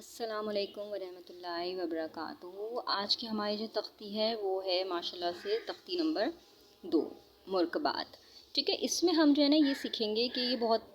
السلام علیکم ورحمۃ اللہ وبرکاتہ۔ آج کی ہماری جو تختی ہے وہ ہے ماشاء اللہ سے تختی نمبر 2 مرکبات۔ ٹھیک ہے، اس میں ہم جو ہے نا یہ سیکھیں گے کہ یہ بہت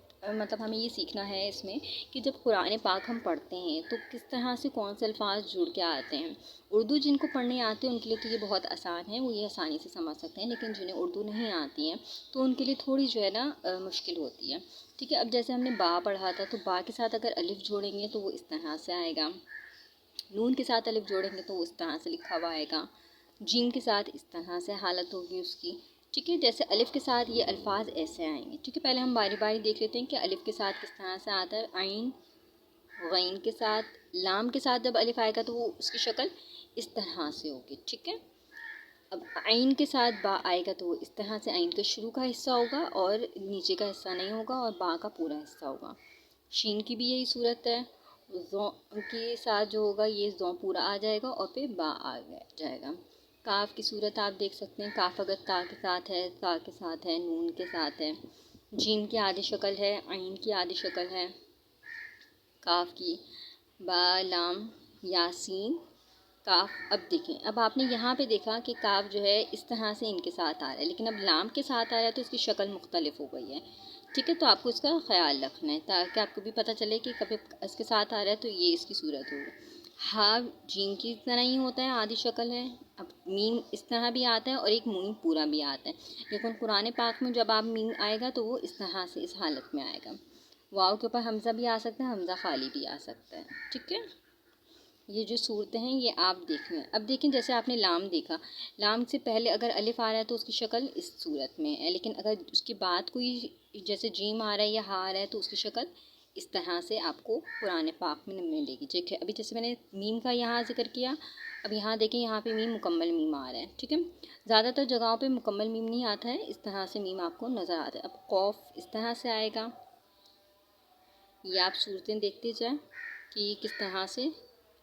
ہمیں یہ سیکھنا ہے اس میں کہ جب قرآن پاک ہم پڑھتے ہیں تو کس طرح سے کون سے الفاظ جڑ کے آتے ہیں۔ اردو جن کو پڑھنے آتے ہیں ان کے لیے تو یہ بہت آسان ہے، وہ یہ آسانی سے سمجھ سکتے ہیں، لیکن جنہیں اردو نہیں آتی ہیں تو ان کے لیے تھوڑی جو ہے نا مشکل ہوتی ہے۔ ٹھیک ہے، اب جیسے ہم نے با پڑھا تھا تو با کے ساتھ اگر الف جوڑیں گے تو وہ اس طرح سے آئے گا، نون کے ساتھ الف جوڑیں گے تو وہ اس طرح سے لکھا ہوا آئے گا، جیم کے ساتھ اس طرح سے حالت ہوگی اس کی۔ ٹھیک ہے، جیسے الف کے ساتھ یہ الفاظ ایسے آئیں گے۔ ٹھیک ہے، پہلے ہم باری باری دیکھ لیتے ہیں کہ الف کے ساتھ کس طرح سے آتا ہے۔ عین، غین کے ساتھ، لام کے ساتھ جب الف آئے گا تو وہ اس کی شکل اس طرح سے ہوگی۔ ٹھیک ہے، اب عین کے ساتھ با آئے گا تو وہ اس طرح سے عین کا شروع کا حصہ ہوگا اور نیچے کا حصہ نہیں ہوگا، اور با کا پورا حصہ ہوگا۔ شین کی بھی یہی صورت ہے، زوں کے ساتھ جو ہوگا یہ زوں پورا آ جائے گا اور پھر با آ جائے گا۔ کاف کی صورت آپ دیکھ سکتے ہیں، کاف اگر تا کے ساتھ ہے، تا کے ساتھ ہے، نون کے ساتھ ہے۔ جیم کی آدھی شکل ہے، عین کی آدھی شکل ہے کاف کی، با، لام، یاسین، کاف۔ اب دیکھیں، اب آپ نے یہاں پہ دیکھا کہ کاف جو ہے اس طرح سے ان کے ساتھ آ رہا ہے، لیکن اب لام کے ساتھ آ رہا ہے تو اس کی شکل مختلف ہو گئی ہے۔ ٹھیک ہے، تو آپ کو اس کا خیال رکھنا ہے تاکہ آپ کو بھی پتہ چلے کہ کبھی اس کے ساتھ آ رہا ہے تو یہ اس کی صورت ہوگی۔ ہاں جیم کی طرح ہی ہوتا ہے، آدھی شکل ہے۔ اب میم اس طرح بھی آتا ہے اور ایک میم پورا بھی آتا ہے، لیکن قرآن پاک میں جب آپ میم آئے گا تو وہ اس طرح سے اس حالت میں آئے گا۔ واو کے اوپر حمزہ بھی آ سکتا ہے، حمزہ خالی بھی آ سکتا ہے۔ ٹھیک ہے، یہ جو صورتیں ہیں یہ آپ دیکھ لیں۔ اب دیکھیں، جیسے آپ نے لام دیکھا، لام سے پہلے اگر الف آ رہا ہے تو اس کی شکل اس صورت میں ہے، لیکن اگر اس کے بعد کوئی جیسے جیم آ رہا ہے یا ہا آ رہا ہے تو اس کی شکل اس طرح سے آپ کو قرآن پاک میں ملے گی۔ ٹھیک ہے، ابھی جیسے میں نے میم کا یہاں ذکر کیا، اب یہاں دیکھیں یہاں پہ میم مکمل میم آ رہا ہے۔ ٹھیک ہے، زیادہ تر جگہوں پہ مکمل میم نہیں آتا ہے، اس طرح سے میم آپ کو نظر آتا ہے۔ اب قوف اس طرح سے آئے گا، یہ آپ صورتیں دیکھتے جائیں کہ یہ کس طرح سے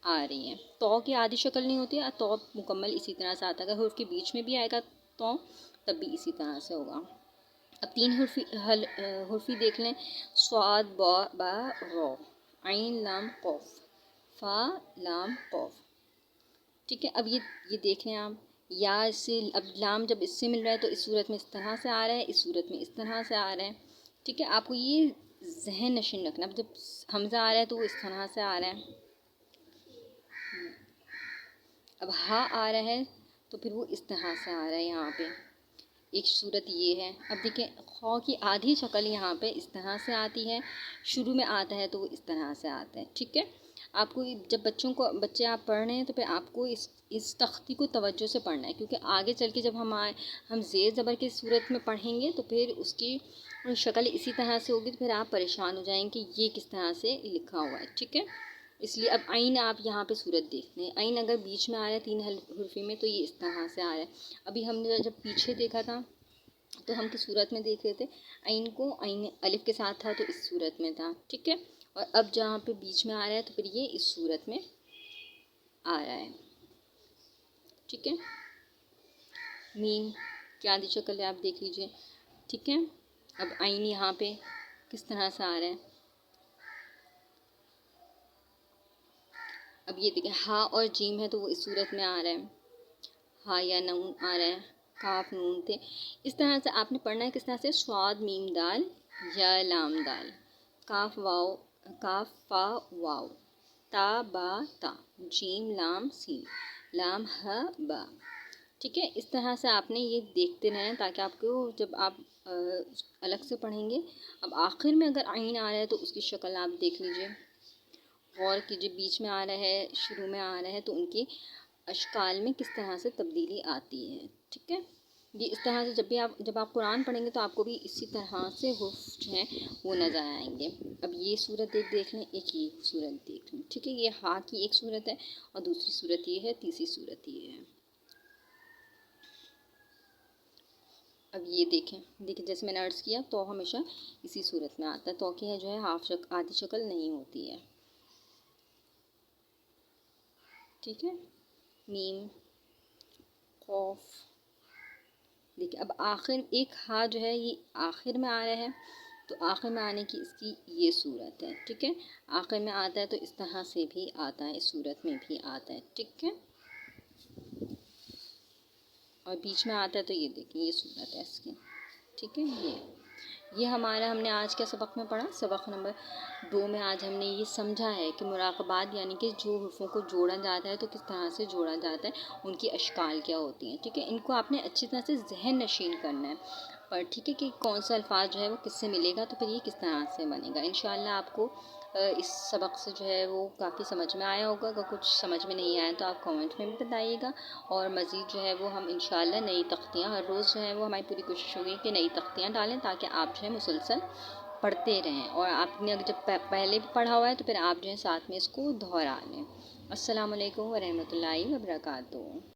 آ رہی ہیں۔ تو کی آدھی شکل نہیں ہوتی ہے، تو مکمل اسی طرح سے آتا ہے، اگر حرف کے بیچ میں بھی آئے گا تو تب بھی اسی طرح سے ہوگا۔ اب 3 حرفی دیکھ لیں، صاد، با، رو، عین، لام، قوف، فا، لام، قوف۔ ٹھیک ہے، اب یہ دیکھ لیں آپ، یا اس سے اب لام جب اس سے مل رہا ہے تو اس صورت میں اس طرح سے آ رہا ہے، اس صورت میں اس طرح سے آ رہا ہے۔ ٹھیک ہے، آپ کو یہ ذہن نشین رکھنا، اب جب حمزہ آ رہا ہے تو وہ اس طرح سے آ رہا ہے، اب ہا آ رہا ہے تو پھر وہ اس طرح سے آ رہا ہے۔ یہاں پہ ایک صورت یہ ہے۔ اب دیکھیں، خو کی آدھی شکل یہاں پہ اس طرح سے آتی ہے، شروع میں آتا ہے تو وہ اس طرح سے آتا ہے۔ ٹھیک ہے، آپ کو جب بچے آپ پڑھ رہے ہیں تو پھر آپ کو اس تختی کو توجہ سے پڑھنا ہے، کیونکہ آگے چل کے جب ہم زیر زبر کی صورت میں پڑھیں گے تو پھر اس کی شکل اسی طرح سے ہوگی، تو پھر آپ پریشان ہو جائیں کہ یہ کس طرح سے لکھا ہوا ہے۔ ٹھیک ہے، اس لیے اب عین آپ یہاں پہ صورت دیکھ لیں، عین اگر بیچ میں آ رہا ہے 3 حرفی میں تو یہ اس طرح سے آ رہا ہے۔ ابھی ہم نے جب پیچھے دیکھا تھا تو ہم کس صورت میں دیکھ رہے تھے، عین کو عین الف کے ساتھ تھا تو اس صورت میں تھا۔ ٹھیک ہے، اور اب جہاں پہ بیچ میں آ رہا ہے تو پھر یہ اس صورت میں آ رہا ہے۔ ٹھیک ہے، میم کی آدھی شکل ہے، آپ دیکھ لیجئے۔ ٹھیک ہے، اب عین یہاں پہ کس طرح سے آ رہا ہے۔ اب یہ دیکھیں، ہا اور جیم ہے تو وہ اس صورت میں آ رہا ہے، ہا یا نون آ رہا ہے، کاف، نون تھے۔ اس طرح سے آپ نے پڑھنا ہے، کس طرح سے، صاد، میم، دال، یا لام، دال، کاف، واو، کاف، فا، واو، تا، با، تا، جیم، لام، سین، لام، ہ، با۔ ٹھیک ہے، اس طرح سے آپ نے یہ دیکھتے رہیں تاکہ آپ کو جب آپ الگ سے پڑھیں گے، اب آخر میں اگر عین آ رہا ہے تو اس کی شکل آپ دیکھ لیجئے، غور کیجئے، بیچ میں آ رہا ہے، شروع میں آ رہا ہے تو ان کی اشکال میں کس طرح سے تبدیلی آتی ہے۔ ٹھیک ہے، یہ اس طرح سے جب آپ قرآن پڑھیں گے تو آپ کو بھی اسی طرح سے حروف جو ہیں وہ نظر آئیں گے۔ اب یہ صورت دیکھ لیں، ایک یہ صورت دیکھ لیں۔ ٹھیک ہے، یہ ہا کی ایک صورت ہے اور دوسری صورت یہ ہے، تیسری صورت یہ ہے۔ اب یہ دیکھیں جیسے میں نے عرض کیا تو ہمیشہ اسی صورت میں آتا ہے، تو کی جو ہے آدھی شکل نہیں ہوتی ہے۔ ٹھیک ہے، میم، قوف، دیکھیں اب آخر ایک ہا جو ہے یہ آخر میں آ رہا ہے، تو آخر میں آنے کی اس کی یہ صورت ہے، ٹھیک ہے. آخر میں آتا ہے تو اس طرح سے بھی آتا ہے، اس صورت میں بھی آتا ہے، ٹھیک ہے. اور بیچ میں آتا ہے تو یہ دیکھیں یہ صورت ہے اس کی، ٹھیک ہے. یہ ہمارا ہم نے آج کا سبق میں پڑھا. سبق نمبر 2 میں آج ہم نے یہ سمجھا ہے کہ مراقبات یعنی کہ جو حروفوں کو جوڑا جاتا ہے تو کس طرح سے جوڑا جاتا ہے، ان کی اشکال کیا ہوتی ہیں، ٹھیک ہے. ان کو آپ نے اچھی طرح سے ذہن نشین کرنا ہے پر، ٹھیک ہے، کہ کون سا الفاظ جو ہے وہ کس سے ملے گا تو پھر یہ کس طرح سے بنے گا. انشاءاللہ آپ کو اس سبق سے جو ہے وہ کافی سمجھ میں آیا ہوگا. اگر کچھ سمجھ میں نہیں آیا تو آپ کامنٹ میں بھی بتائیے گا. اور مزید جو ہے وہ ہم انشاءاللہ نئی تختیاں ہر روز جو ہے وہ ہماری پوری کوشش ہوگی کہ نئی تختیاں ڈالیں تاکہ آپ جو ہے مسلسل پڑھتے رہیں. اور آپ نے اگر جب پہلے بھی پڑھا ہوا ہے تو پھر آپ جو ہے ساتھ میں اس کو دہرا لیں. السلام علیکم ورحمۃ اللہ وبرکاتہ.